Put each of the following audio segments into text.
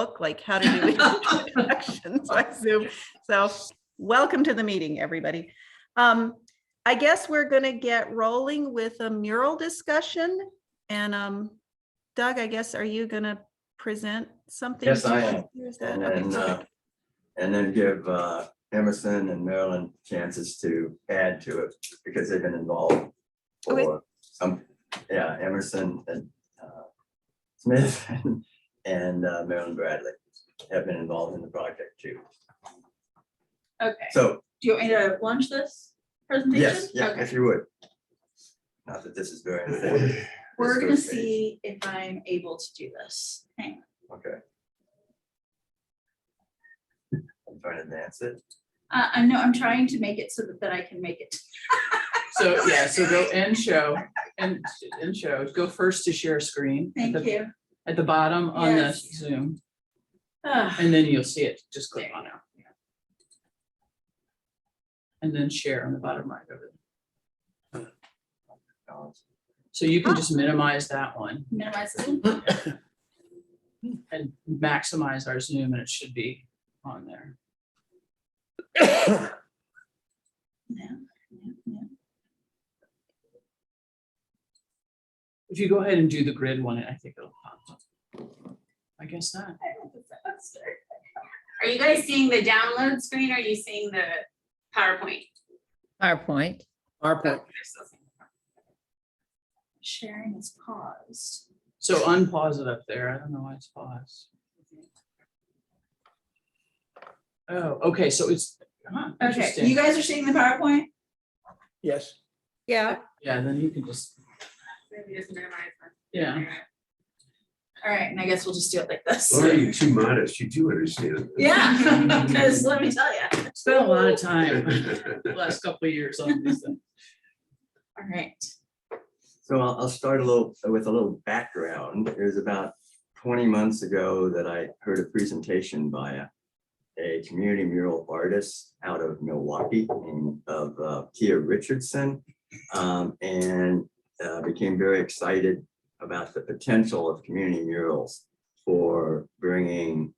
like how to do introductions by Zoom. So welcome to the meeting, everybody. I guess we're going to get rolling with a mural discussion. And Doug, I guess, are you going to present something? Yes, I am. And then give Emerson and Marilyn chances to add to it because they've been involved for some, yeah, Emerson and Smith and Marilyn Bradley have been involved in the project too. Okay. So do you want me to launch this presentation? yes, yeah, okay. if you would. Not that this is very important. We're gonna see if I'm able to do this. Hang on. Okay. I'm trying to advance it. I know I'm trying to make it so that I can make it. So yeah, so go end show and show. Go first to share screen. Thank you. At the bottom on Yes. the Zoom, Ah, and then you'll see it. Just click on it. And then share on the bottom right over there. So you can just minimize that one minimize Zoom. and maximize our Zoom, and it should be on there. Yeah. If you go ahead and do the grid one, I think it'll pop up. I guess not. Are you guys seeing the download screen or are you seeing the PowerPoint? PowerPoint. PowerPoint. Sharing is paused. So unpause it up there. I don't know why it's paused. Oh, okay. So it's Okay, interesting. you guys are seeing the PowerPoint? Yes. Yeah. Yeah. Then you can just Maybe just minimize that. yeah. All right, and I guess we'll just do it like this. Laura, you're too modest. You do understand. Yeah, because let me tell you. Spent a lot of time the last couple of years on these things. All right. So I'll start with a little background. It was about 20 months ago that I heard a presentation by a community mural artist out of Milwaukee of Tia Richardson, and became very excited about the potential of community murals for bringing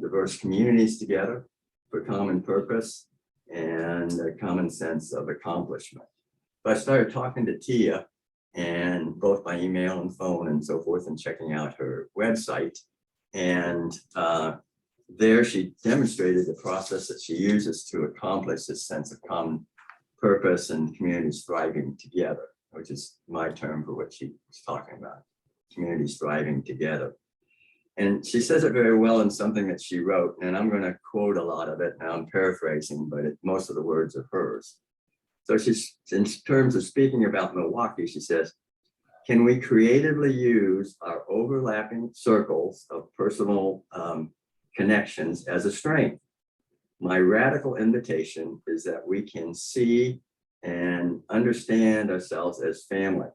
diverse communities together for common purpose and a common sense of accomplishment. So I started talking to Tia, and both by email and phone and so forth, and checking out her website. And there she demonstrated the process that she uses to accomplish this sense of common purpose and communities thriving together, which is my term for what she was talking about, communities thriving together. And she says it very well in something that she wrote, and I'm going to quote a lot of it. Now I'm paraphrasing, but most of the words are hers. So she's, in terms of speaking about Milwaukee, she says, can we creatively use our overlapping circles of personal connections as a strength? My radical invitation is that we can see and understand ourselves as family,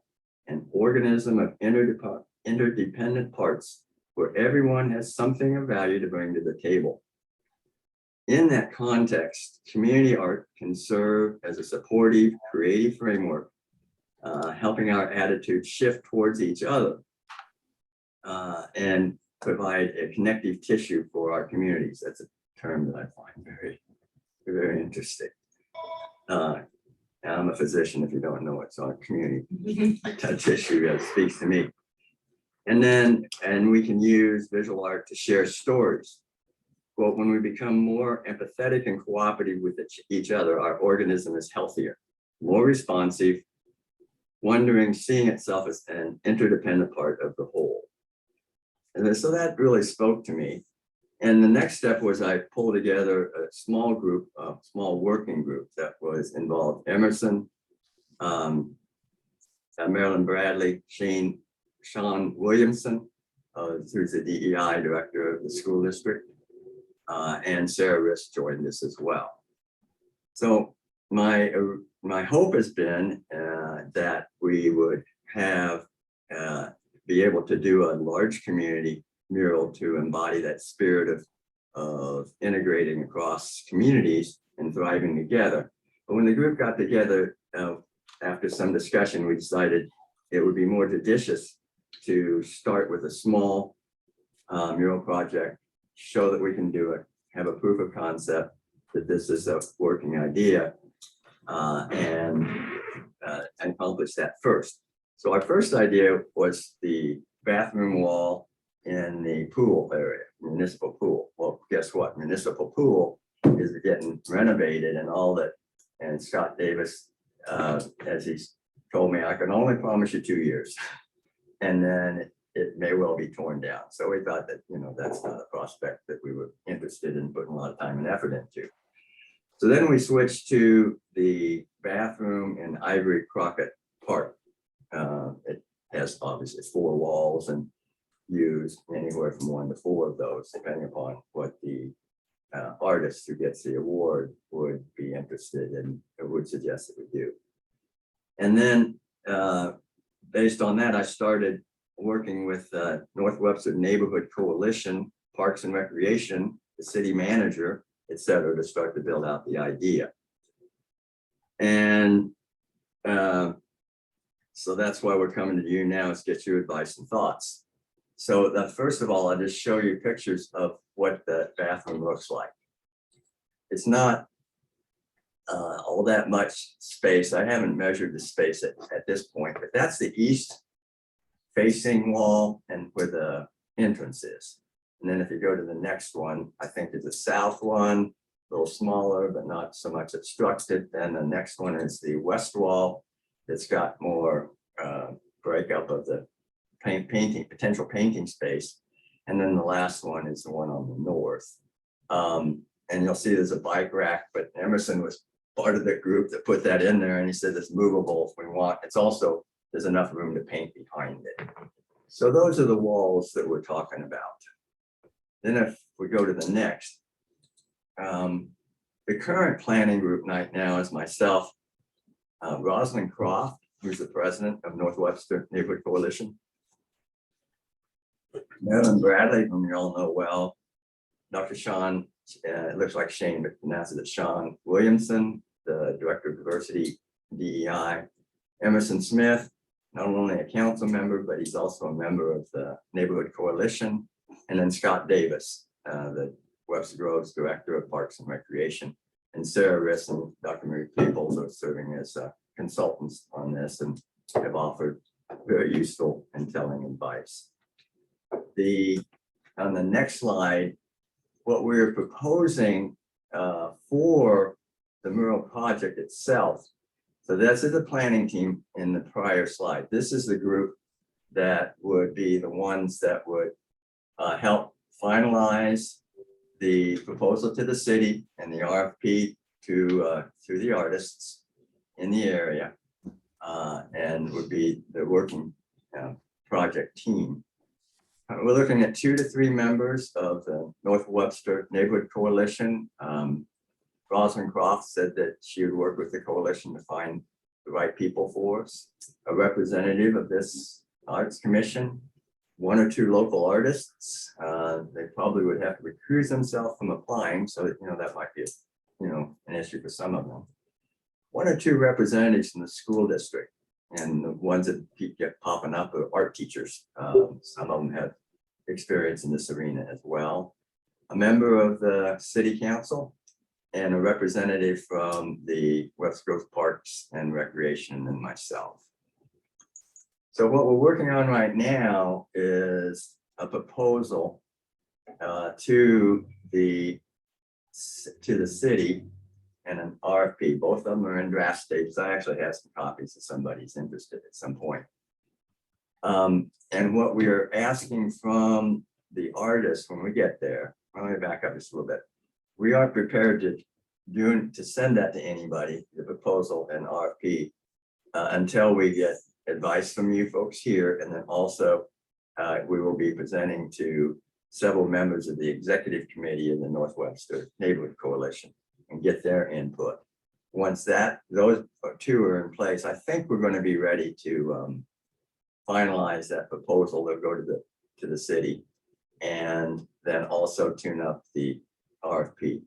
an organism of interdependent parts where everyone has something of value to bring to the table. In that context, community art can serve as a supportive, creative framework, helping our attitude shift towards each other and provide a connective tissue for our communities. That's a term that I find very, very interesting. I'm a physician, if you don't know it, so community tissue that speaks to me. And we can use visual art to share stories. Well, when we become more empathetic and cooperative with each other, our organism is healthier, more responsive, seeing itself as an interdependent part of the whole. And so that really spoke to me. And the next step was I pulled together a small group, a small working group that was involved Emerson, Marilyn Bradley, Sean Williamson, who's the DEI director of the school district, and Sarah Riss joined us as well. So my hope has been that we would be able to do a large community mural to embody that spirit of integrating across communities and thriving together. But when the group got together, after some discussion, we decided it would be more judicious to start with a small mural project show that we can do it, have a proof of concept that this is a working idea, and accomplish that first. So our first idea was the bathroom wall in the pool area, municipal pool. Well, guess what? Municipal pool is getting renovated and all that. And Scott Davis, as he's told me, I can only promise you 2 years. And then it may well be torn down. So we thought that, that's not a prospect that we were interested in putting a lot of time and effort into. So then we switched to the bathroom in Ivory Crockett Park. It has obviously 4 walls and use anywhere from 1 to 4 of those, depending upon what the artist who gets the award would be interested in or would suggest that we do. And then based on that, I started working with Northwestern Neighborhood Coalition, Parks and Recreation, the city manager, et cetera, to start to build out the idea. And so that's why we're coming to you now, is get your advice and thoughts. So first of all, I'll just show you pictures of what the bathroom looks like. It's not all that much space. I haven't measured the space at this point, but that's the east facing wall and where the entrance is. And then if you go to the next one, I think there's a south one, a little smaller, but not so much obstructed. Then the next one is the west wall that's got more breakup of the potential painting space. And then the last one is the one on the north. And you'll see there's a bike rack, but Emerson was part of the group that put that in there. And he said it's movable if we want. It's also, there's enough room to paint behind it. So those are the walls that we're talking about. Then if we go to the next, the current planning group right now is myself, Rosalind Croft, who's the president of Northwestern Neighborhood Coalition, Marilyn Bradley, whom you all know well, Dr. Sean, it looks like Shane, but pronounced it Sean Williamson, the Director of Diversity, DEI, Emerson Smith, not only a council member, but he's also a member of the Neighborhood Coalition, and then Scott Davis, the Webster Groves Director of Parks and Recreation, and Sarah Riss and Dr. Mary Peoples are serving as consultants on this and have offered very useful and telling advice. On the next slide, what we're proposing for the Mural Project itself. So this is the planning team in the prior slide. This is the group that would be the ones that would help finalize the proposal to the city and the RFP to the artists in the area, and would be the working project team. We're looking at 2 to 3 members of the North Webster Neighborhood Coalition. Rosalind Croft said that she would work with the coalition to find the right people for us. A representative of this Arts Commission, 1 or 2 local artists. They probably would have to recuse themselves from applying, so that, that might be an issue for some of them. 1 or 2 representatives from the school district. And the ones that keep popping up are art teachers. Some of them have experience in this arena as well. A member of the city council and a representative from the West Grove Parks and Recreation, and myself. So what we're working on right now is a proposal to the city and an RFP. Both of them are in draft stages. I actually have some copies if somebody's interested at some point. And what we are asking from the artists when we get there, let me back up just a little bit. We are prepared to send that to anybody, the proposal and RFP, until we get advice from you folks here. And then also we will be presenting to several members of the executive committee of the Northwestern Neighborhood Coalition and get their input. Once those 2 are in place, I think we're going to be ready to finalize that proposal that go to the city, and then also tune up the RFP.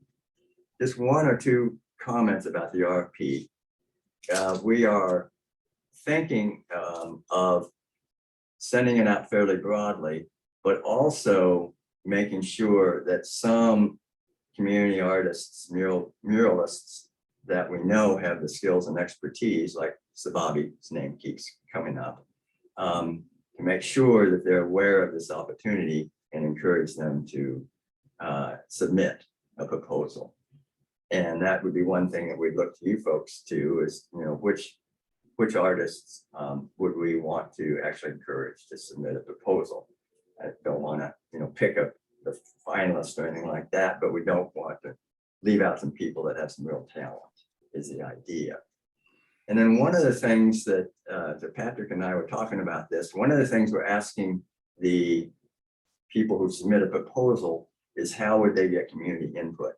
Just 1 or 2 comments about the RFP. We are thinking of sending it out fairly broadly, but also making sure that some community artists, muralists that we know have the skills and expertise, like Sababi's name keeps coming up, to make sure that they're aware of this opportunity and encourage them to submit a proposal. And that would be one thing that we'd look to you folks to is, which artists would we want to actually encourage to submit a proposal? I don't want to, pick up the finalists or anything like that, but we don't want to leave out some people that have some real talent is the idea. And then one of the things that Patrick and I were talking about this, one of the things we're asking the people who submit a proposal is how would they get community input?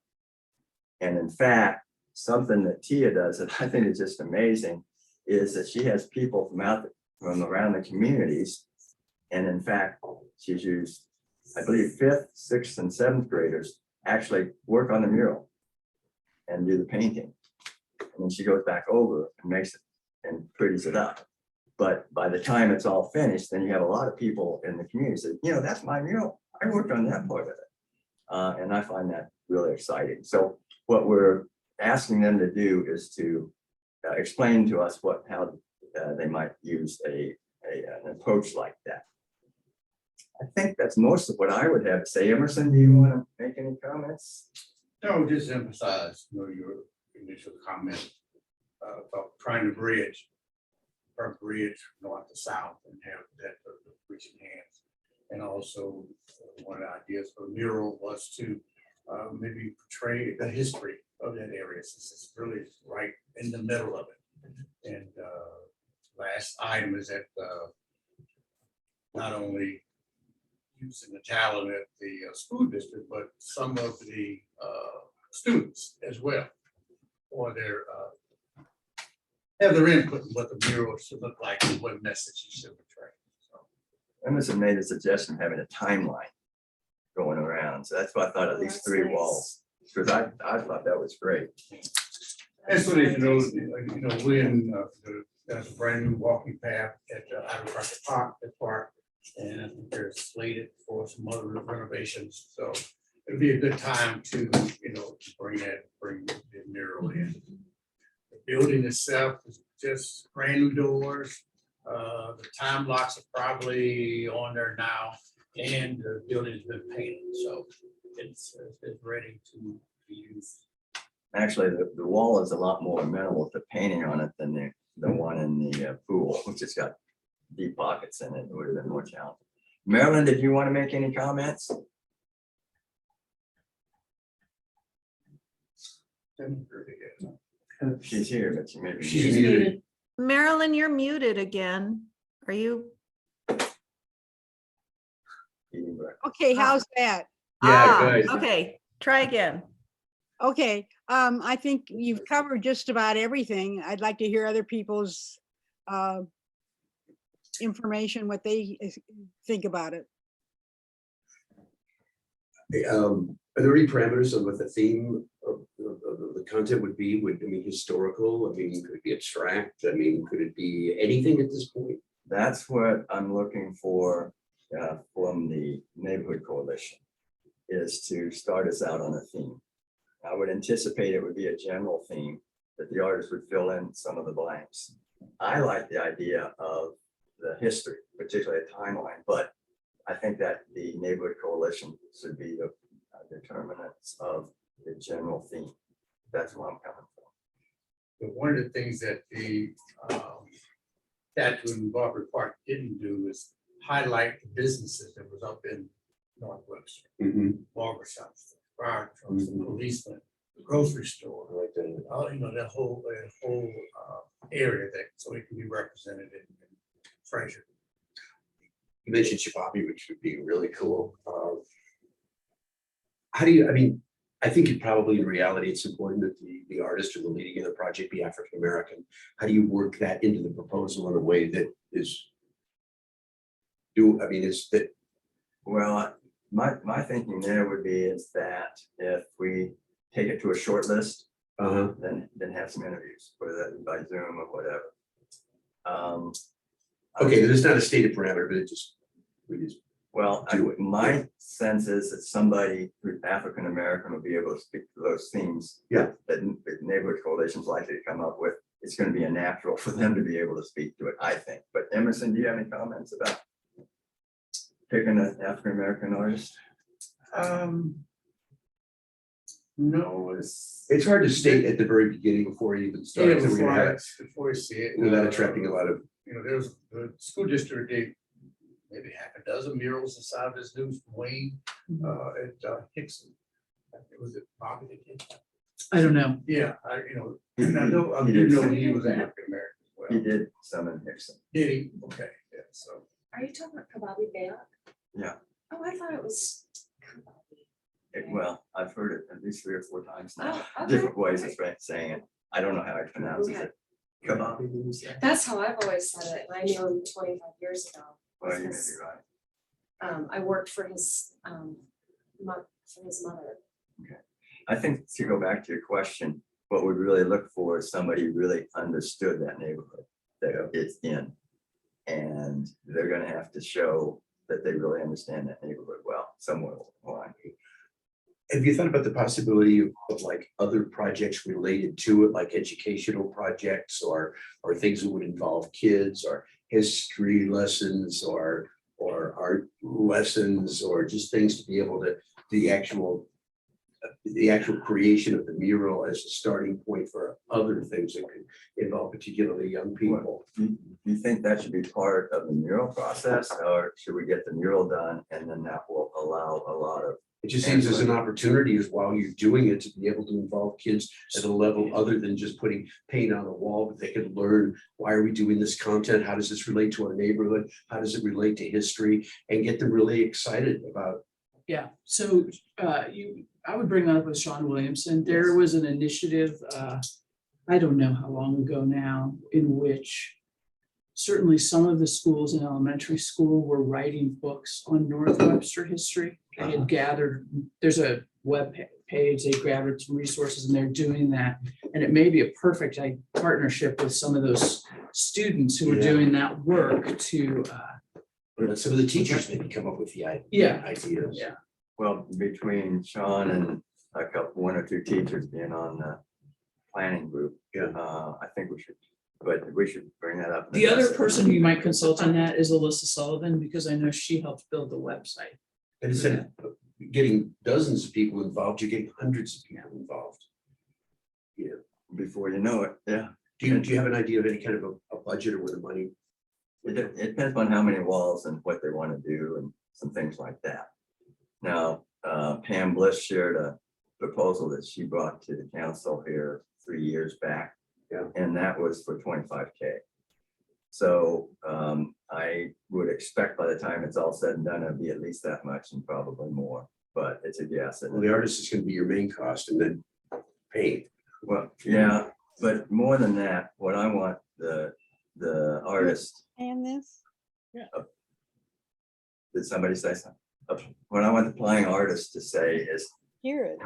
And in fact, something that Tia does that I think is just amazing is that she has people from around the communities. And in fact, she's used, I believe, 5th, 6th, and 7th graders actually work on the mural and do the painting. And then she goes back over and makes it and pretties it up. But by the time it's all finished, then you have a lot of people in the community say, that's my mural. I worked on that part of it. And I find that really exciting. So what we're asking them to do is to explain to us how they might use an approach like that. I think that's most of what I would have to say. Emerson, do you want to make any comments? No, just emphasize, your initial comment about trying to bridge north to south and have that reaching hands. And also one of the ideas for the mural was to maybe portray the history of that area, since it's really right in the middle of it. And last item is that not only using the talent at the school district, but some of the students as well, or their have their input in what the mural should look like and what message it should portray. So. Emerson made a suggestion of having a timeline going around. So that's why I thought at least 3 walls, because I thought that was great. And so that, we're in there's a brand new walking path at the park, and I think they're slated for some other renovations. So it'll be a good time to, bring the mural in. The building itself is just brand new doors. The time locks are probably on there now, and the building has been painted, so it's ready to be used. Actually, the wall is a lot more amenable to painting on it than the one in the pool, which has got deep pockets in it. It would have been more challenging. Marilyn, did you want to make any comments? She's here, but she may be. She's muted. Marilyn, you're muted again. Are you? eating breakfast? Okay, how's that? Yeah, okay, try again. Okay, I think you've covered just about everything. I'd like to hear other people's information, what they think about it. Are there any parameters on what the theme of the content would be? Historical? Could it be abstract? Could it be anything at this point? That's what I'm looking for from the Neighborhood Coalition, is to start us out on a theme. I would anticipate it would be a general theme that the artist would fill in some of the blanks. I like the idea of the history, particularly a timeline, but I think that the Neighborhood Coalition should be the determinants of the general theme. That's where I'm coming from. But one of the things that the statue in Barbary Park didn't do is highlight the businesses that was up in Northwestern. Barbershops, fire trucks, the policeman, the grocery store, that whole area that, so it can be represented in Fraser. You mentioned Shababi, which would be really cool. How do you, I think probably in reality, it's important that the artist or the leading of the project be African-American. How do you work that into the proposal in a way that is, Well, my thinking there would be is that if we take it to a short list, then have some interviews, whether that by Zoom or whatever. Okay, there's not a stated parameter, but we just Well, my sense is that somebody who's African American will be able to speak to those themes. Yeah. That neighborhood coalition's likely to come up with. It's going to be a natural for them to be able to speak to it, I think. But Emerson, do you have any comments about picking an African American artist? No, It's hard to state at the very beginning before you even start. that we're gonna have it before you see it. without attracting a lot of, You know, there's the school district did maybe half a dozen murals inside of this news from Wayne, at Hickson. Was it Bobby that did that? I don't know. Yeah, and I know, I didn't know he was African American as well. He did some in Hickson. Did he? Okay, yeah, so. Are you talking about Kababi Bayok? Yeah. Oh, I thought it was. Well, I've heard it at least 3 or 4 times now, Oh, okay, different ways of okay. saying it. I don't know how it pronounces Okay. it. Kababi, did you say? That's how I've always said it, and I knew him 25 years ago. Well, you may be because, right. I worked for his, for his mother. I think to go back to your question, what we really look for is somebody who really understood that neighborhood that it's in. And they're gonna have to show that they really understand that neighborhood well, somewhere along the line. have you thought about the possibility of like other projects related to it, like educational projects or things that would involve kids or history lessons or art lessons or just things to be able to, the actual creation of the mural as a starting point for other things that could involve particularly young people? Do you think that should be part of the mural process, or should we get the mural done and then that will allow a lot of? It just seems as an opportunity is while you're doing it to be able to involve kids at a level other than just putting paint on the wall, but they could learn, why are we doing this content? How does this relate to our neighborhood? How does it relate to history? And get them really excited about. Yeah, so I would bring that up with Sean Williamson. There was an initiative, I don't know how long ago now, in which certainly some of the schools in elementary school were writing books on Northwestern history. They had gathered, there's a web page, they gathered some resources and they're doing that. And it may be a perfect partnership with some of those students who are Yeah. doing that work to, Some of the teachers maybe come up with the ideas. Yeah. Well, between Sean and one or two teachers being on the planning group. Yeah. I think we should bring that up. the other person who you might consult on that is Alyssa Sullivan, because I know she helped build the website. And instead of getting dozens of people involved, you're getting hundreds of people involved. Before you know it, yeah. Do you have an idea of any kind of a budget or where the money? It depends on how many walls and what they want to do and some things like that. Now, Pam Bliss shared a proposal that she brought to the council here 3 years back. Yeah. And that was for 25K. So I would expect by the time it's all said and done, it'll be at least that much and probably more, but it's a guess. Well, the artist is going to be your main cost and then paint. Well, yeah, but more than that, what I want the artist, And this? did somebody say something? What I want the playing artist to say is Hear it.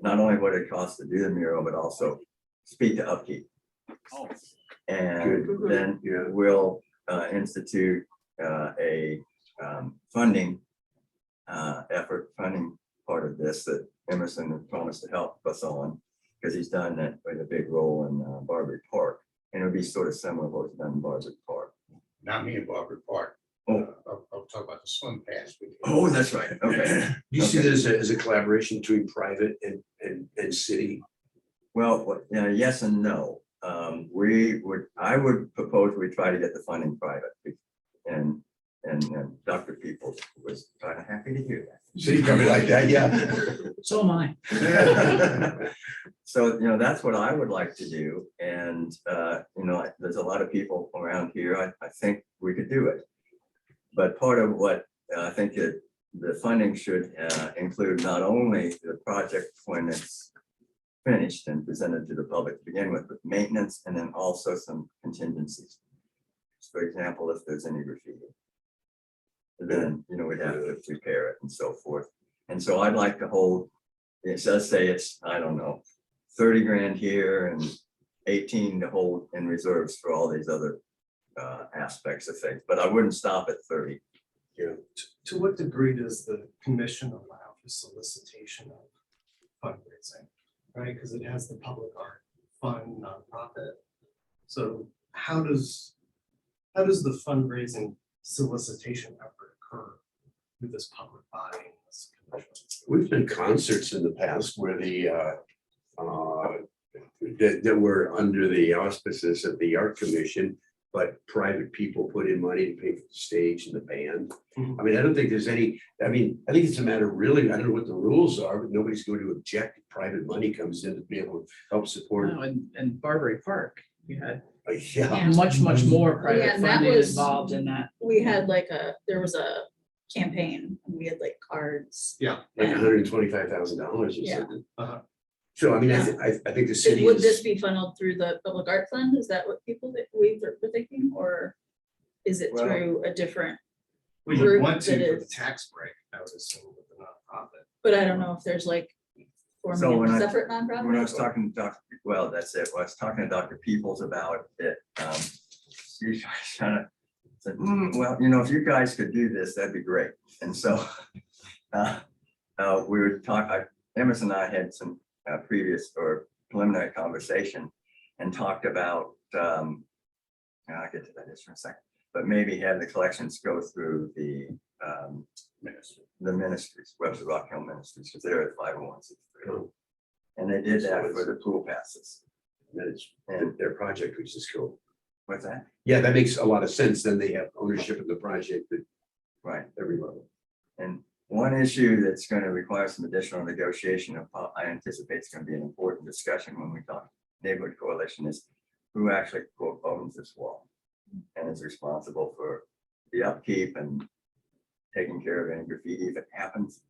not only what it costs to do the mural, but also speed to upkeep. And Good. then Yeah. we'll institute a funding funding part of this that Emerson has promised to help us on, because he's done that with a big role in Barbary Park. And it'll be sort of similar to what he's done in Barbary Park. Not me in Barbary Park. Oh. I'll talk about the swim pass. Oh, that's right. Okay. Do you see Okay. this as a collaboration between private and city? Well, yes and no. I would propose we try to get the funding private. And Dr. Peoples was kind of happy to hear that. City company like that, yeah. So am I. So, that's what I would like to do. And, there's a lot of people around here. I think we could do it. But part of what I think that the funding should include not only the project when it's finished and presented to the public to begin with, but maintenance and then also some contingencies. For example, if there's any graffiti, then, we'd have to repair it and so forth. And so I'd like to hold, it does say it's, I don't know, 30 grand here and 18 to hold in reserves for all these other aspects of things, but I wouldn't stop at 30. To what degree does the commission allow for solicitation of fundraising? Right, because it has the public art fund nonprofit. So how does the fundraising solicitation effort occur with this public body? And this commission? We've done concerts in the past where that were under the auspices of the art commission, but private people put in money to pay for the stage and the band. Mhm. I mean, I don't think there's any, I think it's a matter really, I don't know what the rules are, but nobody's going to object if private money comes in to be able to help support. No, and Barbary Park, you had Yeah, much more Yeah, private and that funding was- involved in that. We had there was a campaign, and we had like cards. Yeah. like and- $125,000 or Yeah. something. Uh-huh. So I mean, I think the city Would this is, be funneled through the public art fund? Is that what people that we were thinking, or is it Well- through a different? Well, you Group want to that for the is- tax break, I would assume with the nonprofit. But I don't know if there's like So forming when a I- separate When I nonprofit. was talking to Dr., well, that's it. When I was talking to Dr. Peoples about it. She kind of said, well, if you guys could do this, that'd be great. And so we were talking, Emerson and I had some previous or preliminary conversation and talked about, I'll get to that just for a second, but maybe have the collections go through the ministries, Webster Rock Hill Ministries, because they're at 501c3. And they did that for the pool passes. it's And their project, which is cool. what's that? Yeah, that makes a lot of sense. Then they have ownership of the project at Right. every level. And one issue that's going to require some additional negotiation, I anticipate it's going to be an important discussion when we talk neighborhood coalition, is who actually quote owns this wall and is responsible for the upkeep and taking care of any graffiti if it happens.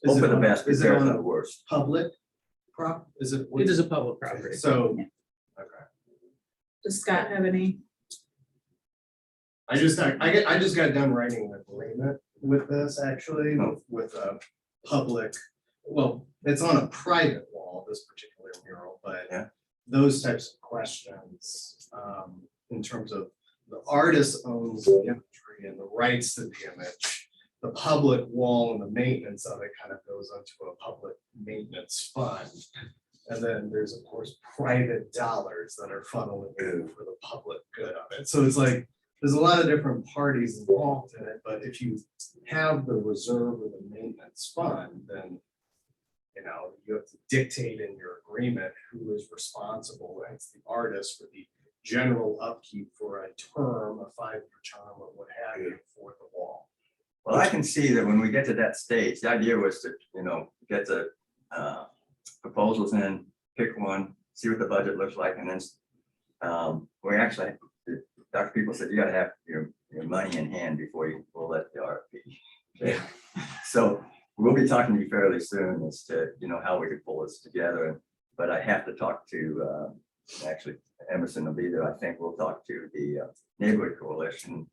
Hope for the best, Is it prepare on for a the worst. public prop? Is it? It is a public property. So, Yeah. okay. Does Scott have any? I just got done writing an agreement with this actually, with a public, well, it's on a private wall, this particular mural, but Yeah. those types of questions, in terms of the artist owns the imagery and the rights to the image, the public wall and the maintenance of it kind of goes onto a public maintenance fund. And then there's, of course, private dollars that are funneling in for the public good of it. So it's like, there's a lot of different parties involved in it, but if you have the reserve or the maintenance fund, then you have to dictate in your agreement who is responsible, and it's the artist for the general upkeep for a term, a 5-year term or what have you for the wall. Well, I can see that when we get to that stage, the idea was to, get the proposals in, pick one, see what the budget looks like, and then we actually, Dr. People said, you gotta have your money in hand before you will let the RFP. Okay? So we'll be talking to you fairly soon as to, how we could pull this together, but I have to talk to, actually, Emerson will be there. I think we'll talk to the neighborhood coalition,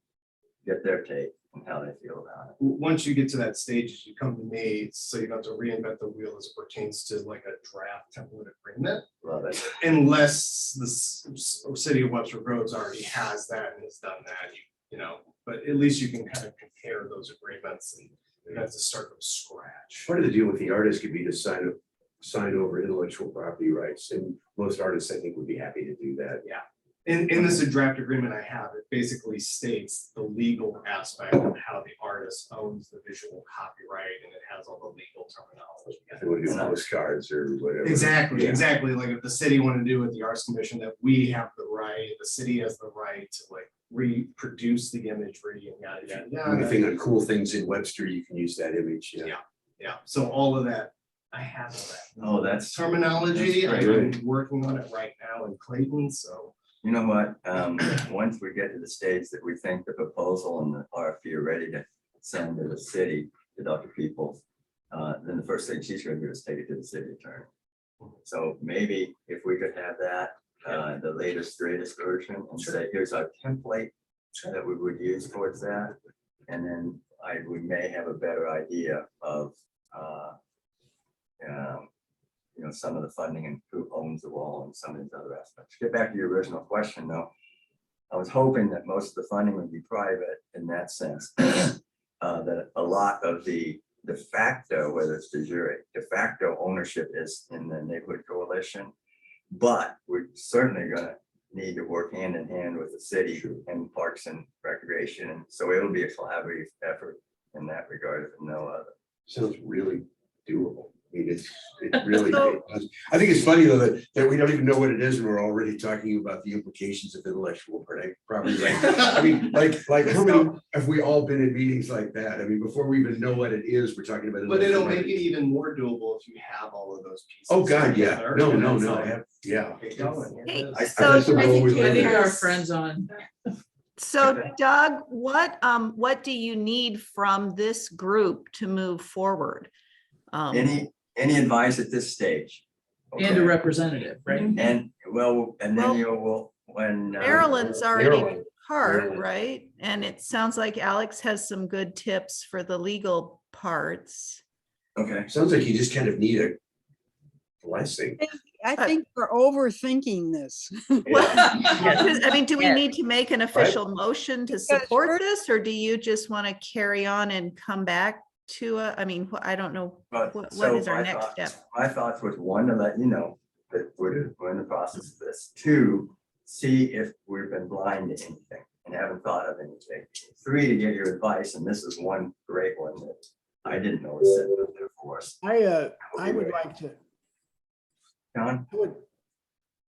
get their take and how they feel about it. Once you get to that stage, you come to me, so you don't have to reinvent the wheel as it pertains to like a draft template agreement. Love it. Unless the city of Webster Groves already has that and has done that, but at least you can kind of compare those agreements and you have to start from scratch. Part of the deal with the artist could be to sign over intellectual property rights, and most artists, I think, would be happy to do that. Yeah. In this draft agreement I have, it basically states the legal aspect of how the artist owns the visual copyright, and it has all the legal terminology. If they want to do postcards or whatever. Exactly, Yeah. exactly. Like if the city wanted to do with the Arts Commission, that we have the right, the city has the right to like reproduce the imagery and yada, yada, Anything yada. on cool things in Webster, you can use that image. Yeah. Yeah, so all of that, I have all that. Oh, that's, Terminology, that's I'm great. working on it right now in Clayton, so. you know what? Once we get to the stage that we think the proposal and the RFP are ready to send to the city, to Dr. Peoples, then the first thing she's gonna do is take it to the city attorney. So maybe if we could have that, the latest, greatest version, and say, here's our template that we would use towards that. And then we may have a better idea of, some of the funding and who owns the wall and some of these other aspects. Get back to your original question though. I was hoping that most of the funding would be private in that sense. That a lot of the de facto, whether it's de jure, de facto ownership is in the neighborhood coalition. But we're certainly gonna need to work hand in hand with the city and Parks and Recreation. And so it'll be a collaborative effort in that regard, if no other. Sounds really doable. I mean, it really So- does. I think it's funny though that we don't even know what it is and we're already talking about the implications of intellectual property. I mean, like how many have we all been in meetings like that? I mean, before we even know what it is, we're talking about. But it'll make it intellectual even more doable if you have all of those pieces. property. Oh, God, yeah. together, No, and no, it's no. like, Yeah. get going, here it is. Hey, I- That's the so, role we I live think in. our friends on. so Doug, what do you need from this group to move forward? Any advice at this stage? And a Okay. representative, right? And well, and then Well, you will, when. Maryland's already Maryland. part, Maryland. right? And it sounds like Alex has some good tips for the legal parts. Okay, Sounds like you just kind of need a blessing. I think we're overthinking this. I mean, do we Yes. need to make an official motion to Because support first- this, or do you just want to carry on and come back to I mean, I don't know. but What so is our my next thoughts- step? My thoughts was, one, to let you know that we're in the process of this. Two, see if we've been blind to anything and haven't thought of anything. Three, to get your advice, and this is one great one that I didn't know was sitting up there for us. I would like to, John,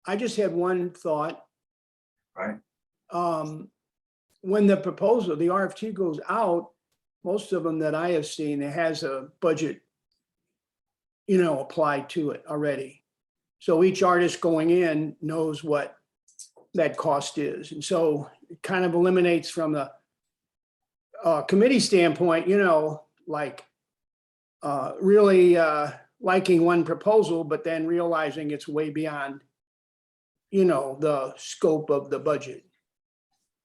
I just had one thought. right? When the proposal, the RFQ goes out, most of them that I have seen, it has a budget, applied to it already. So each artist going in knows what that cost is. And so it kind of eliminates from the committee standpoint, like really liking one proposal, but then realizing it's way beyond, the scope of the budget.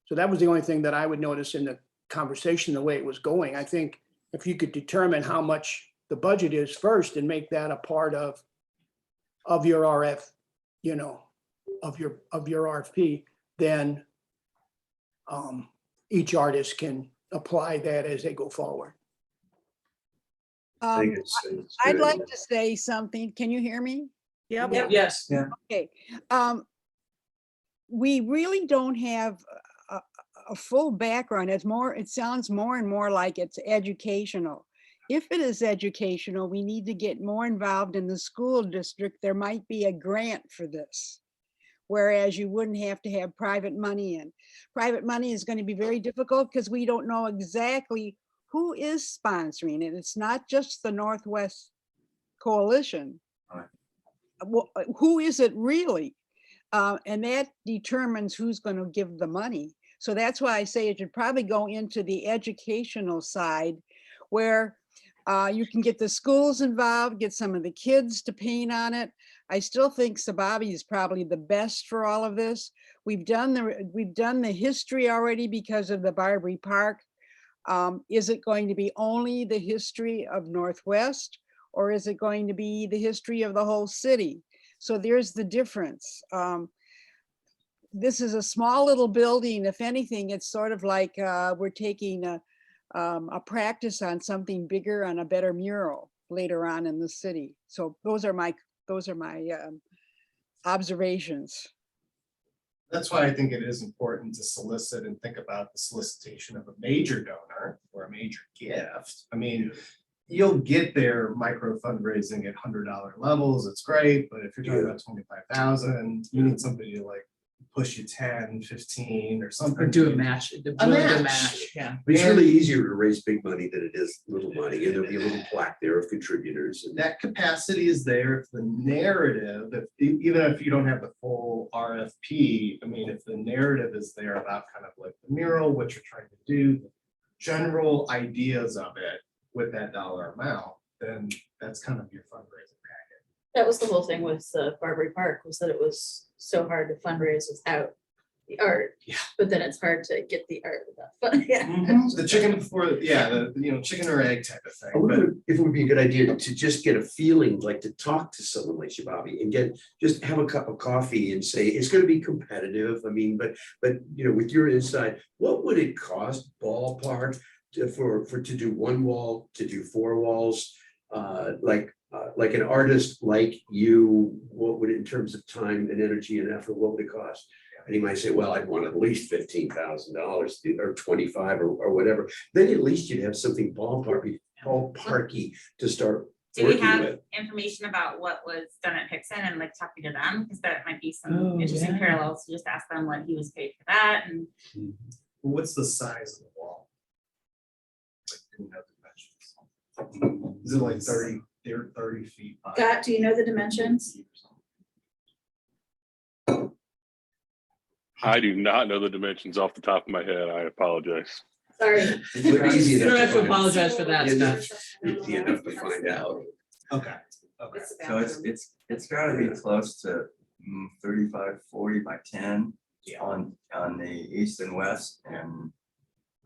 So that was the only thing that I would notice in the conversation, the way it was going. I think if you could determine how much the budget is first and make that a part of your RF, of your RFP, then each artist can apply that as they go forward. I think it's I'd good. like to say something. Can you hear me? Yep. Yes. Okay. We really don't have a full background. It sounds more and more like it's educational. If it is educational, we need to get more involved in the school district. There might be a grant for this. Whereas you wouldn't have to have private money in. Private money is going to be very difficult because we don't know exactly who is sponsoring it. It's not just the Northwest Coalition. Right. Who is it really? And that determines who's going to give the money. So that's why I say it should probably go into the educational side where you can get the schools involved, get some of the kids to paint on it. I still think Sababi is probably the best for all of this. We've done the history already because of the Barbary Park. Is it going to be only the history of Northwest, or is it going to be the history of the whole city? So there's the difference. This is a small little building. If anything, it's sort of like we're taking a practice on something bigger, on a better mural later on in the city. So those are my observations. That's why I think it is important to solicit and think about the solicitation of a major donor or a major gift. I mean, you'll get their micro fundraising at $100 levels. It's great, but if you're talking about 25,000, you need somebody to like push you 10, 15 or something. Or do a match. The match, yeah. It's really easier to raise big money than it is little money, and there'll be a little plaque there of contributors. And That capacity is there if the narrative, even if you don't have the full RFP, I mean, if the narrative is there about kind of like the mural, what you're trying to do, the general ideas of it with that dollar amount, then that's kind of your fundraising package. That was the whole thing with Barbary Park, was that it was so hard to fundraise without the art. Yeah. But then it's hard to get the art without fun. Yeah. The chicken before, the chicken or egg type of I thing, but wonder if it would be a good idea to just get a feeling, like to talk to someone like Shababi and just have a cup of coffee and say, it's gonna be competitive. I mean, but with your insight, what would it cost ballpark to do one wall, to do 4 walls? Like an artist like you, what would it, in terms of time and energy and effort, what would it cost? And he might say, well, I'd want at least $15,000 or 25 or whatever. Then at least you'd have something ballparky to start Do we working have with. information about what was done at Pixon and like talking to them? Because that might be some Oh, interesting yeah. parallels to just ask them what he was paid for that and what's the size of the wall? Like, do you know dimensions? Is it like 30 feet? high? Scott, do you know the dimensions? I do not know the dimensions off the top of my head. I apologize. Sorry. It's easy You don't enough have to find. apologize for that, Yeah, Scott. Easy enough to find out. Okay. So it's gotta be close to 35, 40 by 10 on the east and west, and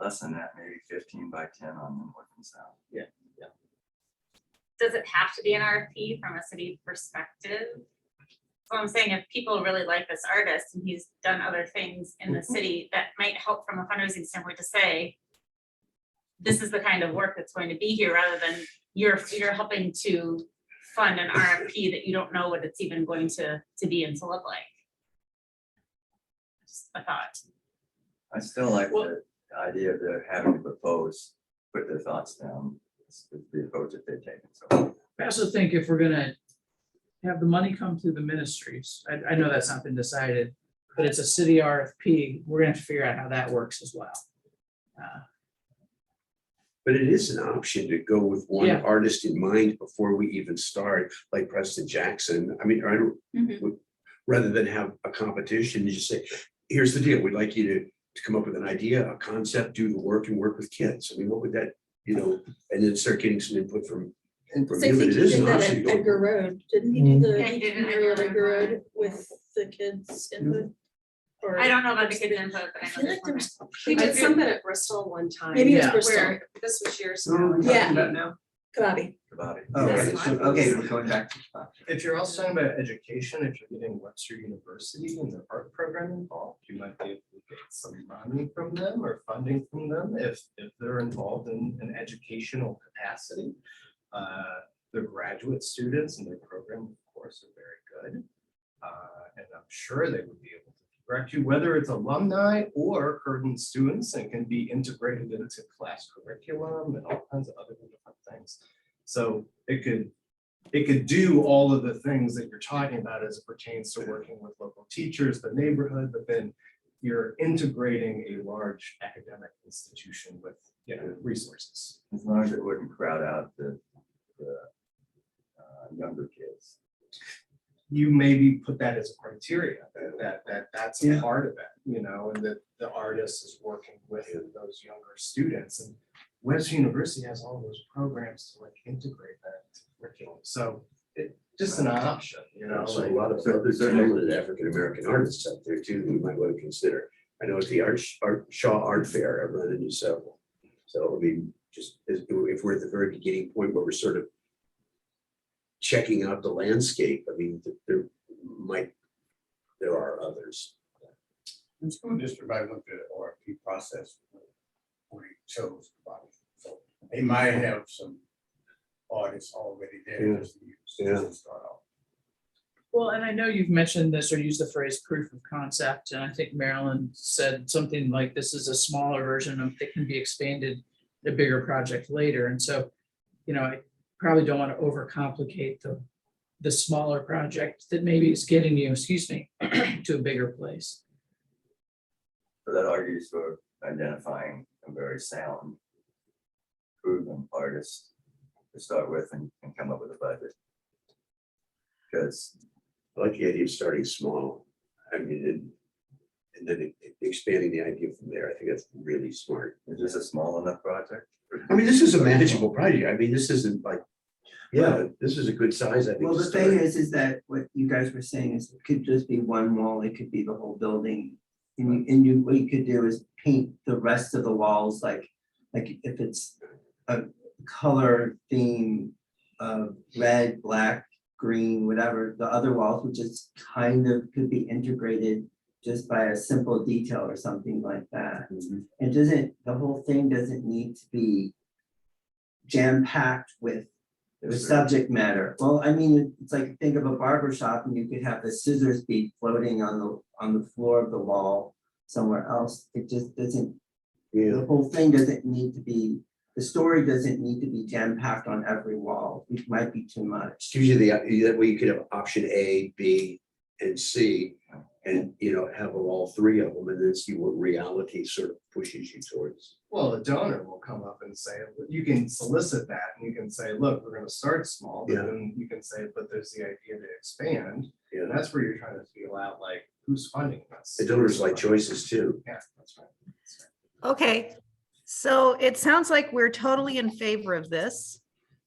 less than that, maybe 15 by 10 on the north and south. does it have to be an RFP from a city perspective? So I'm saying if people really like this artist and he's done other things in the city, that might help from a fundraising standpoint to say, this is the kind of work that's going to be here, rather than you're helping to fund an RFP that you don't know what it's even going to be and to look like. Just a thought. I still like the idea of their having to propose, put their thoughts down, it's the approach that they've taken. So I also think if we're gonna have the money come through the ministries, I know that's not been decided, but it's a city RFP, we're gonna have to figure out how that works as well. But it is an option to go with one Yeah. artist in mind before we even start, like Preston Jackson. I mean, rather than have a competition, you just say, here's the deal, we'd like you to come up with an idea, a concept, do the work and work with kids. I mean, what would that, and then start getting some input from So I him. But think it he is did an that option. at to go- Edgar Road. Didn't he do the Yeah, he did it at Mural at Edgar Edgar Road. Road with the kids input? Or I don't know about the kids input, but I I feel know like there's there one. was. We did something at Bristol one time. Maybe it was Yeah. Bristol. Where this was years ago. Yeah. now? Kababi. about it. Okay, Yeah, so- okay, we're going back to. If you're also talking about education, if you're getting Webster University and their art program involved, you might be able to get some money from them or funding from them if they're involved in an educational capacity. Their graduate students and their program, of course, are very good. And I'm sure they would be able to direct you, whether it's alumni or current students, and can be integrated into class curriculum and all kinds of other different things. So it could do all of the things that you're talking about as it pertains to working with local teachers, the neighborhood, but then you're integrating a large academic institution with, resources. As long as it wouldn't crowd out the younger kids. You maybe put that as a criteria, that's a Yeah. part of it, and that the artist is working with those younger students. And Webster University has all those programs to integrate that curriculum. So it just an option, So a lot of other talented African-American artists out there too, that we might want to consider. I know at the Shaw Art Fair, I've run into several. So I mean, just if we're at the very beginning point where we're sort of checking out the landscape, I mean, there are others. The school district might look at RFP process when he chose the body. So they might have some artists already there. Just to use, just to start off. Well, and I know you've mentioned this or used the phrase proof of concept, and I think Marilyn said something like this is a smaller version of that can be expanded to a bigger project later. And so, I probably don't want to overcomplicate the smaller project that maybe is getting you, to a bigger place. So that argues for identifying a very sound, proven artist to start with and come up with a budget. Because I like the idea of starting small. I mean, and then expanding the idea from there. I think that's really smart. is this a small enough project? I mean, this is a manageable project. I mean, this isn't like, this is a good size, I think. Well, to the start. thing is that what you guys were saying is it could just be one wall, it could be the whole building. what you could do is paint the rest of the walls, like if it's a color theme of red, black, green, whatever, the other walls would just kind of could be integrated just by a simple detail or something like that. It doesn't, the whole thing doesn't need to be jam-packed with the subject matter. Well, I mean, it's like, think of a barber shop and you could have the scissors be floating on the floor of the wall somewhere else. It just doesn't, the whole thing doesn't need to be, the story doesn't need to be jam-packed on every wall. It might be too much. Usually that way you could have option A, B, and C, and, you know, have all three of them and then see what reality sort of pushes you towards. Well, a donor will come up and say, you can solicit that and you can say, look, we're gonna start small, but Yeah. then you can say, but there's the idea to expand. Yeah. And that's where you're trying to feel out like, who's funding this? The donors like choices too. Yeah, that's right. That's right. Okay, so it sounds like we're totally in favor of this,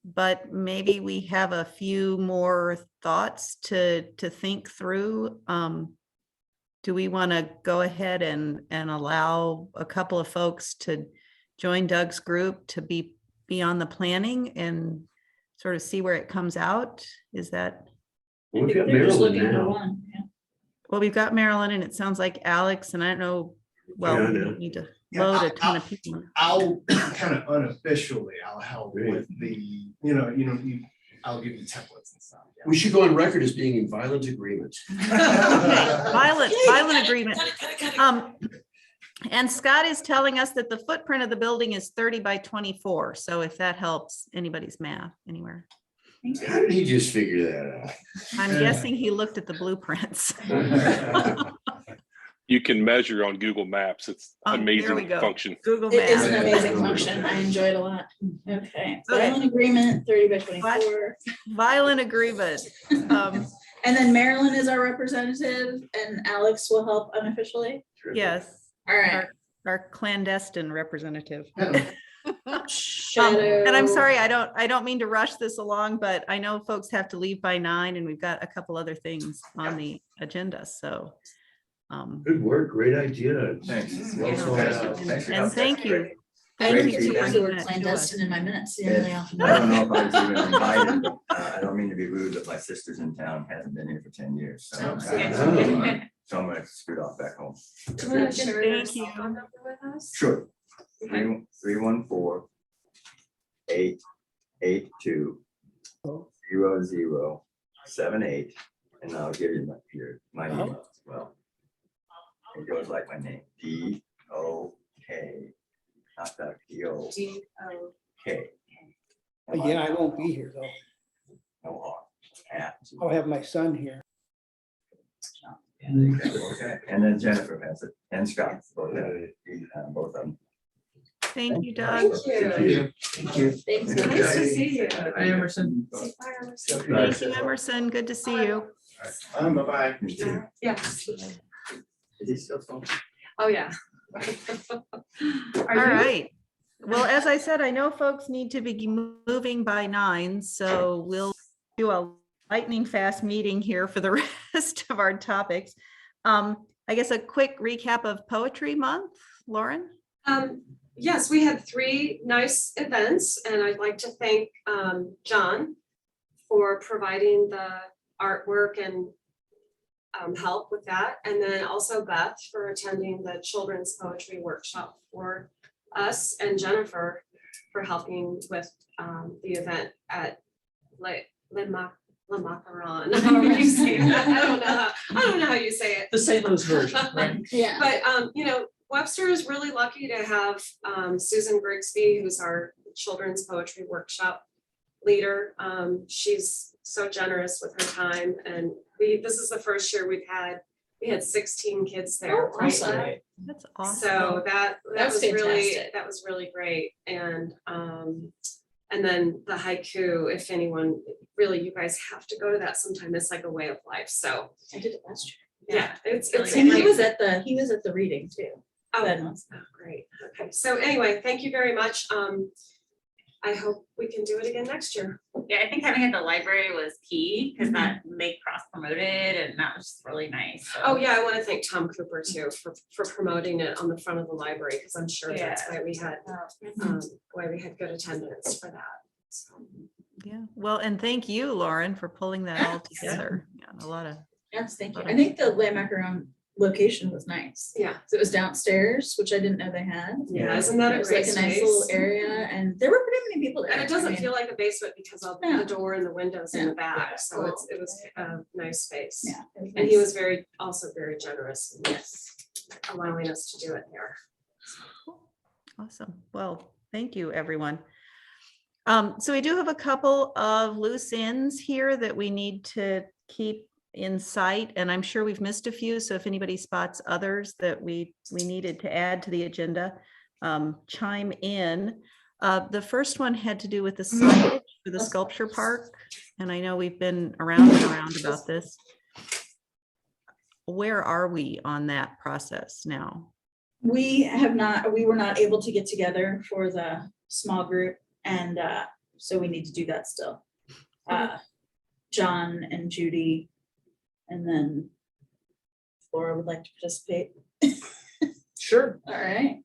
but maybe we have a few more thoughts to think through. Do we want to go ahead and allow a couple of folks to join Doug's group to be on the planning and sort of see where it comes out? Is that? Well, we've I think got they're just Maryland looking for now. one, yeah. Well, we've got Marilyn and it sounds like Alex, and I don't know, well, Yeah, I we know. don't need to Yeah, load a ton of people. in. I'll kind of unofficially, I'll help with the, I'll give you templates and stuff. We should go on record as being in violent agreement. Violent agreement. And Scott is telling us that the footprint of the building is 30 by 24. So if that helps anybody's math anywhere. How did he just figure that out? I'm guessing he looked at the blueprints. You can measure on Google Maps. It's Oh, there we amazing go. function. Google It is an Maps. amazing function. I enjoy it a lot. Okay. Okay. Violent agreement, 30 by 24. Violent agreement. And then Marilyn is our representative and Alex will help unofficially. Yes, All right. our clandestine representative. Shadow. And I'm sorry, I don't mean to rush this along, but I know folks have to leave by 9 and we've got a couple other things on the agenda, so. Good work, great idea. Thanks. Well thought out. Thanks for your And help. thank you. I Great need to feedback. use the word clandestine in my minutes. Yeah, really Yeah, often. I don't know if I was even invited, but I don't mean to be rude, but my sister's in town, hasn't been here for 10 years. So Oh, so I'm gonna scoot off back home. Do you want to share your Thank you. cell phone number with us? Sure. Okay. 314-882-0078, and I'll give you my email as well. It goes like my name, D-O-K, not that D-O-K. D-O. Again, I won't be here though. No R, at. I'll have my son here. Okay, and then Jennifer has it, and Scott, both have it, both of them. Thank you, Doug. Thank you. Thank you. Thanks. Okay. Nice to see you. Hi, Emerson. Say bye, Emerson. Thank you, Emerson. Good to see you. Bye-bye. You too. Yes. Is he still phone? Oh, yeah. All right. Well, as I said, I know folks need to be moving by 9, so we'll do a lightning fast meeting here for the rest of our topics. I guess a quick recap of Poetry Month, Lauren? Yes, we had 3 nice events, and I'd like to thank John for providing the artwork and help with that. And then also Beth for attending the children's poetry workshop for us, and Jennifer for helping with the event at Le Macaron. However you say it. I don't know how you say it. The St. Louis version, right? Yeah. But Webster is really lucky to have Susan Grigsby, who's our children's poetry workshop leader. She's so generous with her time, and this is the first year we had 16 kids there. Oh, right? awesome. That's awesome. So that That's was really fantastic. great. And then the haiku, if anyone, really, you guys have to go to that sometime. It's like a way of life. So I did it last year. yeah, it's And he great. was at the reading too. Oh, That month. great. Okay. So anyway, thank you very much. I hope we can do it again next year. Yeah, I think having it at the library was key because that they cross promoted and that was just really nice. So. Oh, yeah, I want to thank Tom Cooper too for promoting it on the front of the library, because I'm sure that's why we had good attendance for that. So. Yeah, well, and thank you, Lauren, for pulling that all together. Yeah, a lot of, Yes, thank you. I think the landmark around location was nice. Yeah. So it was downstairs, which I didn't know they had. Yeah, isn't that It a was great like a nice little space? area, and there were pretty many people there. And it doesn't I mean, feel like a basement because of No. the door and the windows in the back, Yeah. so it was a nice space. Yeah. it was And he nice. was also very generous in allowing us to do it there. awesome. Well, thank you, everyone. So we do have a couple of loose ends here that we need to keep in sight, and I'm sure we've missed a few. So if anybody spots others that we needed to add to the agenda, chime in. The first one had to do with the signage for the sculpture park, and I know we've been around and around about this. Where are we on that process now? We were not able to get together for the small group, and so we need to do that still. John and Judy, and then Laura would like to participate. Sure. All right.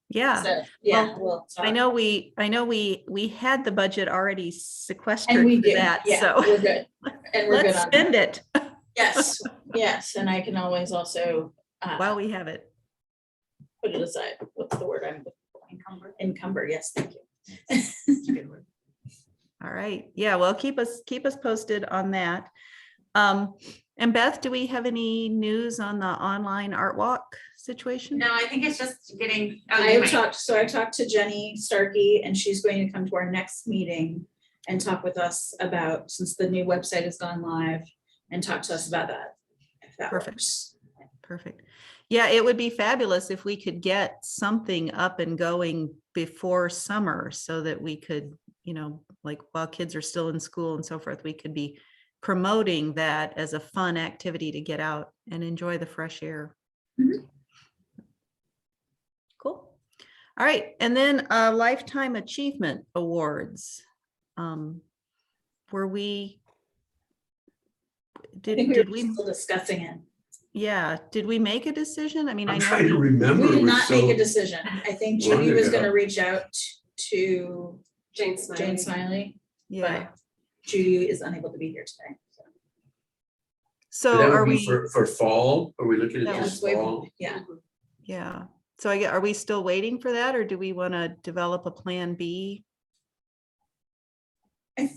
Yeah. So, yeah, we'll I talk. know we had the budget already And sequestered we for do, that, yeah, so we're good. And we're good let's on spend that. it Yes, yes, and I can always also while we have it. put it aside. What's the word I'm Encumbered. encumber? Yes, thank you. All right. Yeah, well, keep us posted on that. And Beth, do we have any news on the online art walk situation? No, I think it's just getting. I talked to Jenny Starkey, and she's going to come to our next meeting and talk with us about, since the new website has gone live, and talk to us about that. If that Perfect. works. Perfect. Yeah, it would be fabulous if we could get something up and going before summer so that we could, like while kids are still in school and so forth, we could be promoting that as a fun activity to get out and enjoy the fresh air. Mhm. Cool. All right. And then Lifetime Achievement Awards. Were we? I think we Did were we? still discussing it. Yeah. Did we make a decision? I mean, I I'm know trying to remember. We did It was not make a so decision. I think long Judy was ago. gonna reach out to Jane Smiley. Jane Smiley, Yeah. but Judy is unable to be here today. so. So that are would be we? for fall? Are we looking That at was this way- fall? Yeah, Yeah. So are we still waiting for that, or do we want to develop a plan B? I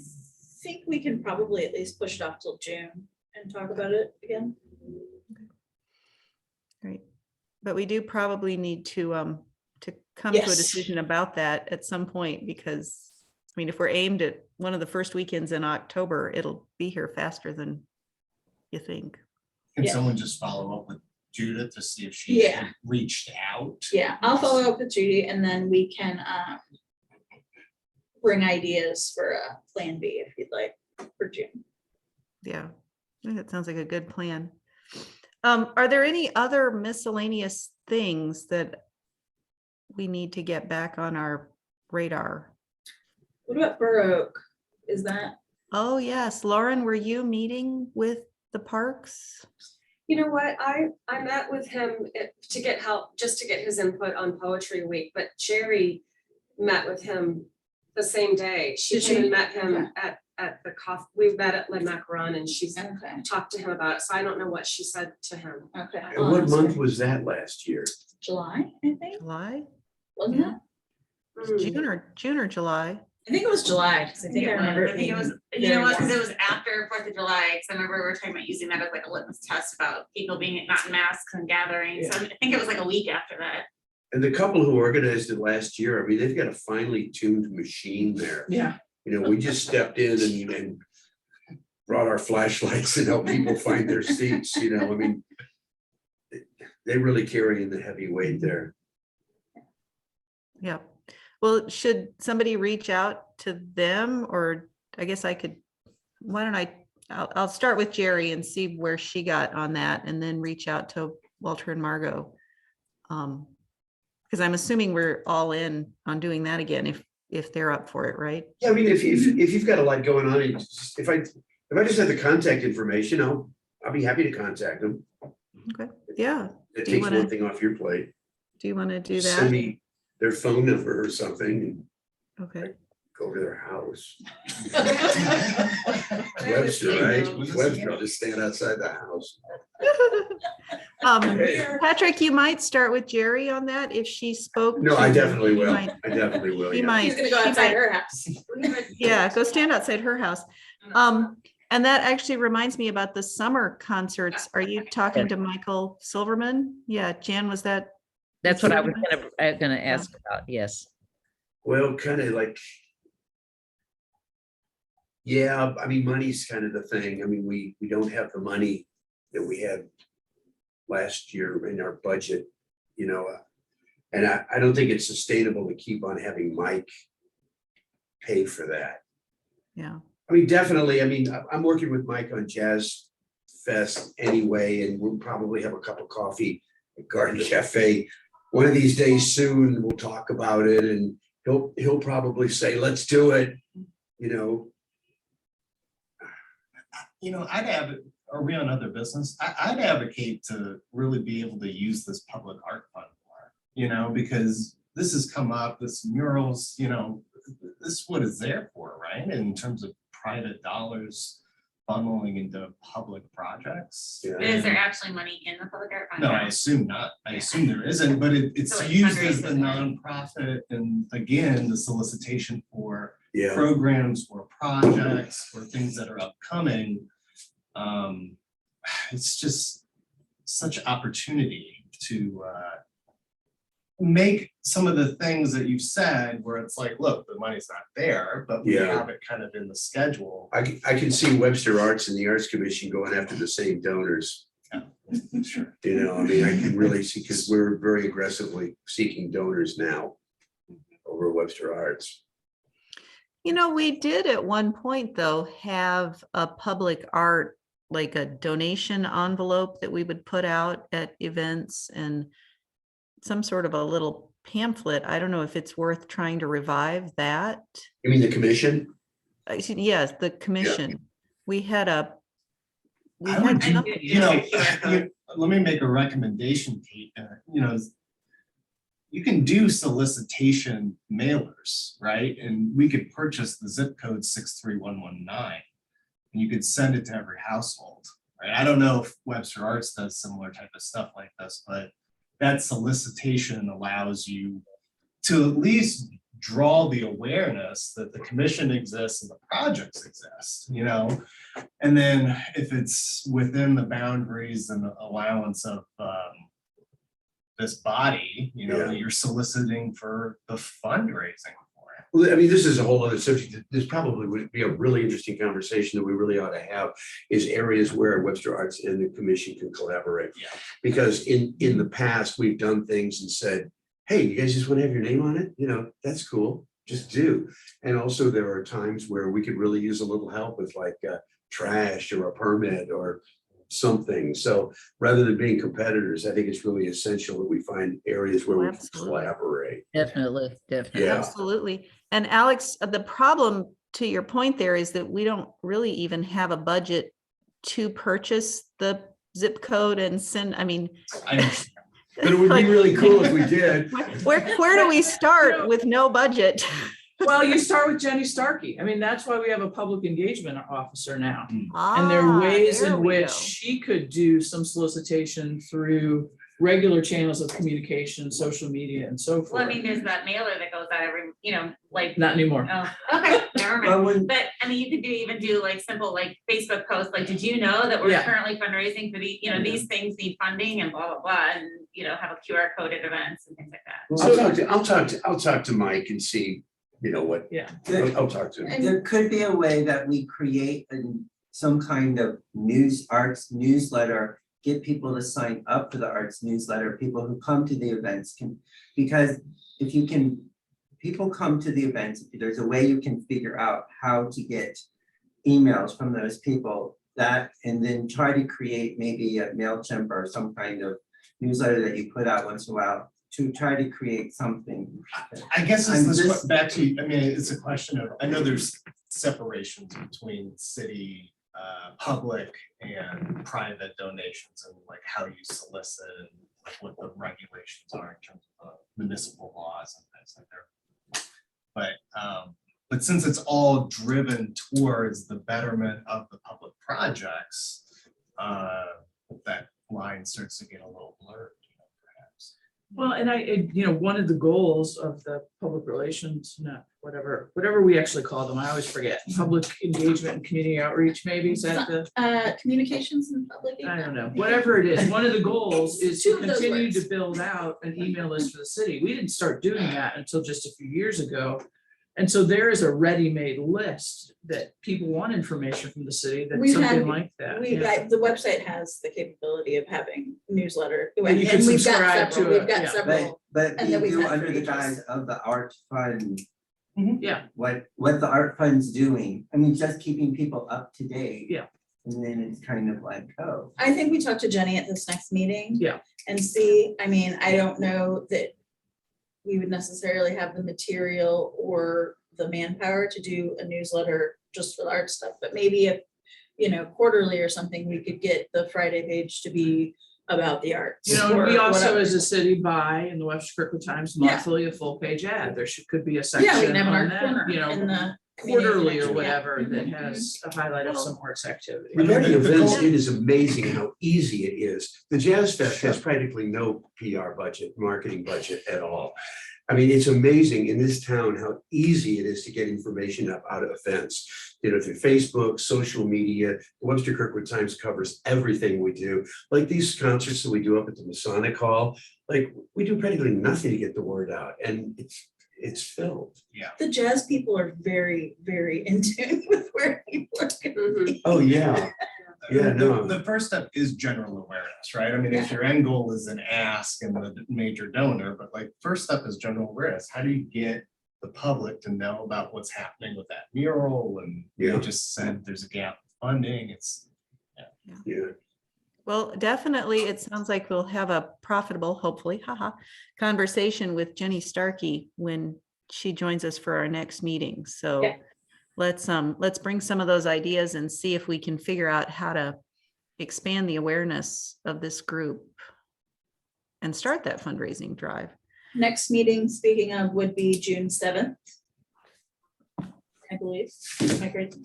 think we can probably at least push it off till June and talk about it again. Right. But we do probably need to come to a Yes. decision about that at some point, because I mean, if we're aimed at one of the first weekends in October, it'll be here faster than you think. Can Yeah. someone just follow up with Judith to see if she Yeah. reached out? Yeah, I'll follow up with Judy, and then we can bring ideas for a plan B if you'd like for June. Yeah, I think that sounds like a good plan. Are there any other miscellaneous things that we need to get back on our radar? What about Bur Oak? Is that? Oh, yes. Lauren, were you meeting with the parks? You know what, I met with him to get help, just to get his input on Poetry Week, but Jerry met with him the same day. She Did came she? and met him at the coffee, we met at Le Macaron, and she's Okay, talked to him about it, so I don't know what she said to him. okay. And what month was that last year? July, I think, July? wasn't it? Mm. June or July? I think it was July, because I think I remember. I think it was, you know what, because it was after 4th of July, because I remember we were talking about using that as like a litmus test about people being not in masks and gathering. So I think it was like a week after that. And the couple who organized it last year, I mean, they've got a finely tuned machine there. Yeah. We just stepped in and brought our flashlights and helped people find their seats, I mean, they really carry in the heavy weight there. Yeah. Well, should somebody reach out to them, or I guess I'll start with Jerry and see where she got on that, and then reach out to Walter and Margot. Because I'm assuming we're all in on doing that again. if they're up for it, right? Yeah, I mean, if you've got a lot going on, if I just have the contact information, I'll be happy to contact them. Okay, yeah. It Do you takes wanna- one thing off your plate. Do you want to do Send that? me their phone number or something and Okay. go to their house. Webster, right? Webster, I'll just stand outside the house. Patrick, you might start with Jerry on that if she spoke. No, I to- definitely he will. might- I definitely will. He yeah. might. He's gonna go she outside might- her house. Yeah, go stand outside her house. And that actually reminds me about the summer concerts. Are you talking to Michael Silverman? Yeah, Jan, was that? That's what I was Silverman? gonna ask about, yes. Well, kind of like. Yeah, I mean, money's kind of the thing. I mean, we don't have the money that we had last year in our budget, you know. And I don't think it's sustainable to keep on having Mike pay for that. Yeah. I mean, definitely, I mean, I'm working with Mike on Jazz Fest anyway, and we'll probably have a cup of coffee at Garden Cafe. One of these days soon, we'll talk about it and he'll probably say, let's do it, you know. You know, are we on other business? I'd advocate to really be able to use this public art fund more, you know, because this has come up, this murals, you know, this is what it's there for, right? In terms of private dollars funneling into public projects. Yeah. But is there actually money in the public art fund? No, I assume not. I assume there isn't, but it's So like used as the fundraising. nonprofit and again, the solicitation for Yeah, programs or projects or things that are upcoming. It's just such opportunity to make some of the things that you've said where it's like, look, the money's not there, but we Yeah. have it kind of in the schedule. I can see Webster Arts and the Arts Commission going after the same donors. Sure. You know, I mean, I can really see, because we're very aggressively seeking donors now over Webster Arts. You know, we did at one point, though, have a public art, like a donation envelope that we would put out at events and some sort of a little pamphlet. I don't know if it's worth trying to revive that. You mean the commission? Yes, the commission. We had a. We I would had do, something. you know, let me make a recommendation, Kate. You know, you can do solicitation mailers, right? And we could purchase the zip code 63119. And you could send it to every household, right? I don't know if Webster Arts does similar type of stuff like this, but that solicitation allows you to at least draw the awareness that the commission exists and the projects exist, you know? And then if it's within the boundaries and the allowance of this body, you know, Yeah. you're soliciting for the fundraising for it. Well, I mean, this is a whole other subject. This probably would be a really interesting conversation that we really ought to have, is areas where Webster Arts and the commission can collaborate. Yeah. Because in the past, we've done things and said, hey, you guys just want to have your name on it? You know, that's cool, just do. And also there are times where we could really use a little help with like trash or a permit or something. So rather than being competitors, I think it's really essential that we find areas where we can Absolutely. collaborate. Definitely, definitely. Yeah. Absolutely. And Alex, the problem to your point there is that we don't really even have a budget to purchase the zip code and send, I mean. I understand. But it would be really cool if we did. Where do we start with no budget? Well, you start with Jenny Starkey. I mean, that's why we have a public engagement officer now. And there Ah, are ways there in we which go. she could do some solicitation through regular channels of communication, social media and so Well, I forth. mean, there's that mailer that goes out every, you know, like, Not anymore. oh, okay, never Well, mind. when- But I mean, you could even do like simple like Facebook posts, like, did you know that we're Yeah. currently fundraising for the, you know, these things need funding and blah, blah, blah, and, you know, have a QR code at events and things like that. I'll talk to Mike and see, you know what, Yeah. I'll talk to him. There could be a way that we create some kind of arts newsletter, get people to sign up for the arts newsletter, people who come to the events can, because if you can, people come to the events, if there's a way you can figure out how to get emails from those people, that, and then try to create maybe a MailChimp or some kind of newsletter that you put out once in a while to try to create something. I guess I'm this is just- back to, I mean, it's a question of, I know there's separations between city, public and private donations and like how you solicit and like what the regulations are in terms of municipal laws and things like that. But since it's all driven towards the betterment of the public projects, that line starts to get a little blurred, you know, perhaps. Well, and one of the goals of the public relations, whatever we actually call them, I always forget, public engagement and community outreach, maybe, is that the, Communications and public. I don't know, whatever it is, one of the goals It's is two to of those continue words. to build out an email list for the city. We didn't start doing that until just a few years ago. And so there is a ready-made list that people want information from the city, that's We've had- something like that. yeah. The website has the capability of having newsletter. And you can we've got subscribe to several. it, We've got yeah. several. But And we then we've do had under for the ages. guise of the art fund, Yeah, what the art fund's doing. I mean, just keeping people up to date. Yeah. And then it's kind of like, oh. I think we talked to Jenny at this next meeting. Yeah. And see, I mean, I don't know that we would necessarily have the material or the manpower to do a newsletter just for the art stuff, but maybe if, quarterly or something, we could get the Friday page to be about the arts. and or we also, whatever. as a city, buy in the Webster Kirkwood Times Yeah. monthly a full page ad. There could be a Yeah, we section can have an on art that, corner in the. quarterly or community whatever connection, that yeah. has a highlight of some arts activity. Regarding the events, goal- it is amazing how easy it is. The Jazz Fest has practically no PR budget, marketing budget at all. I mean, it's amazing in this town how easy it is to get information out of events. Through Facebook, social media. The Webster Kirkwood Times covers everything we do. Like these concerts that we do up at the Masonic Hall, like we do practically nothing to get the word out, and it's filled. The jazz people are very, very in tune with where people are gonna be. Oh, yeah. Yeah, no. The first step is general awareness, right? I mean, if your end goal is an ask and the major donor, but like first step is general awareness. How do you get the public to know about what's happening with that mural? And Yeah. you just said there's a gap in funding. It's Yeah. Well, definitely, it sounds like we'll have a profitable, hopefully, conversation with Jenny Starkey when she joins us for our next meeting. So Yeah. let's bring some of those ideas and see if we can figure out how to expand the awareness of this group and start that fundraising drive. Next meeting, speaking of, would be June 7th. I believe. Am I correct?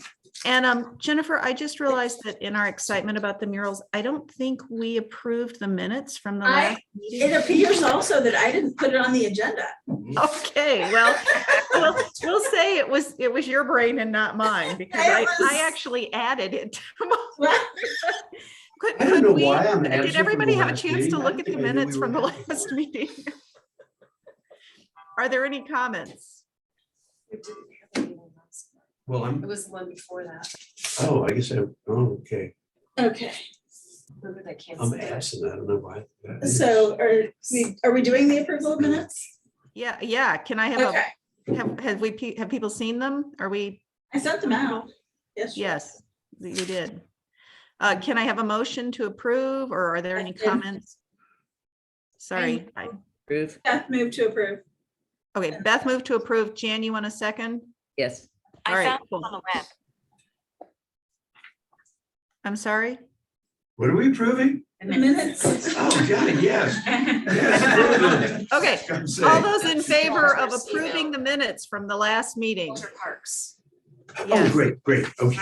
And Jennifer, I just realized that in our excitement about the murals, I don't think we approved the minutes from the last meeting. It appears also that I didn't put it on the agenda. Okay, well, we'll say it was your brain and not mine, because It I was- actually added it. Could I don't know we- why I'm absent Did from everybody the have a last chance meeting. to I look don't at the think I knew minutes we from the were having last one. meeting? Are there any comments? Well, It was the one before that. I guess okay. Okay, Remember they canceled I'm it? absent. I don't know why. that is. so are we doing the approval of minutes? Yeah, can I have Okay, have people seen them? Are we? I sent them out. Yes. Yes, you did. Can I have a motion to approve, or are there any I did. comments? Sorry. Approve. Beth moved to approve. Okay, Beth moved to approve. Jan, you want a second? Yes. All right, cool. I'm sorry? What are we approving? The minutes. Oh, God, yes. Yes. Okay, I'm all saying. those in favor of First approving email. the minutes from the last meeting? Walter Parks. Oh, Yes. great, okay.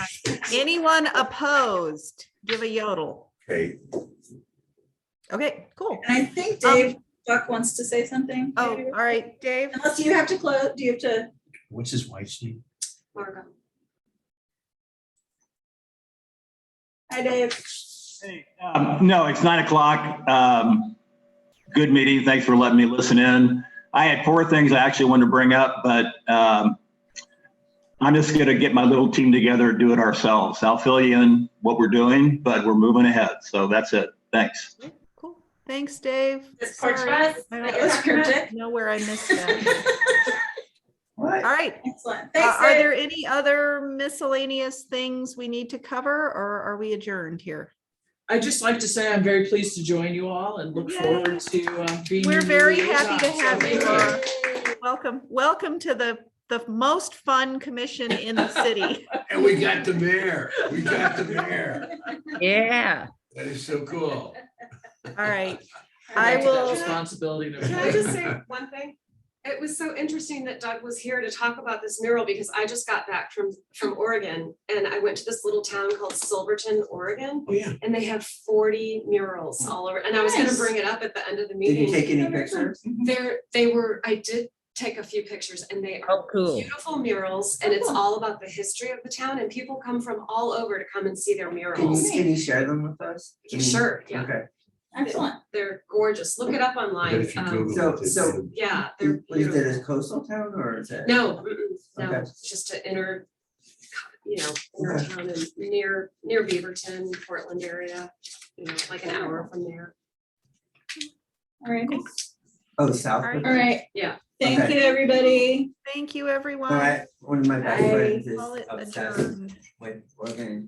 Anyone opposed? Give a yodel. Okay. Okay, cool. And I think Dave Buck wants to say something. Oh, maybe? all right, Dave. Unless you have to close, do you have to? What's his wife's name? Margot. Hi, Dave. No, it's 9:00. Good meeting. Thanks for letting me listen in. I had 4 things I actually wanted to bring up, but I'm just going to get my little team together and do it ourselves. I'll fill you in what we're doing, but we're moving ahead. So that's it. Thanks. Cool. Thanks, Dave. This porch Sorry, bus, I That don't was cryptic. know where I missed that. All right. Excellent. Thanks, Are Dave. there any other miscellaneous things we need to cover, or are we adjourned here? I'd just like to say I'm very pleased to join you all and look Yay. forward to being. We're your new very happy to liaison. So have you, thank Laura. Welcome to the most fun commission in the city. And we got the mayor. We got the mayor. Yeah. That is so cool. All right. I I take that will- responsibility. to- Can I just say one thing? It was so interesting that Doug was here to talk about this mural because I just got back from Oregon and I went to this little town called Silverton, Oregon. Oh, yeah. And they have 40 murals all over. And I was gonna Nice. bring it up at the end of the Did meeting. you take any pictures? I did take a few pictures and they are Oh, cool. beautiful murals and it's all about the history of the town and people come from all over to come and see their Can murals. you share them with us? Sure, yeah. Okay. Excellent. They're gorgeous. Look it up online. But if you Google So- it, it's- so- Yeah, they're Is it beautiful. a coastal town or is it? No, no, Okay. it's just an inner, inner Okay. town and near Beaverton, Portland area, like an hour from there. All right. Oh, south. All of All it? right. Yeah. Thank Okay. you, everybody. Thank you, everyone. All right, one of my best Bye. friends is Call it obsessed adjourned. with organic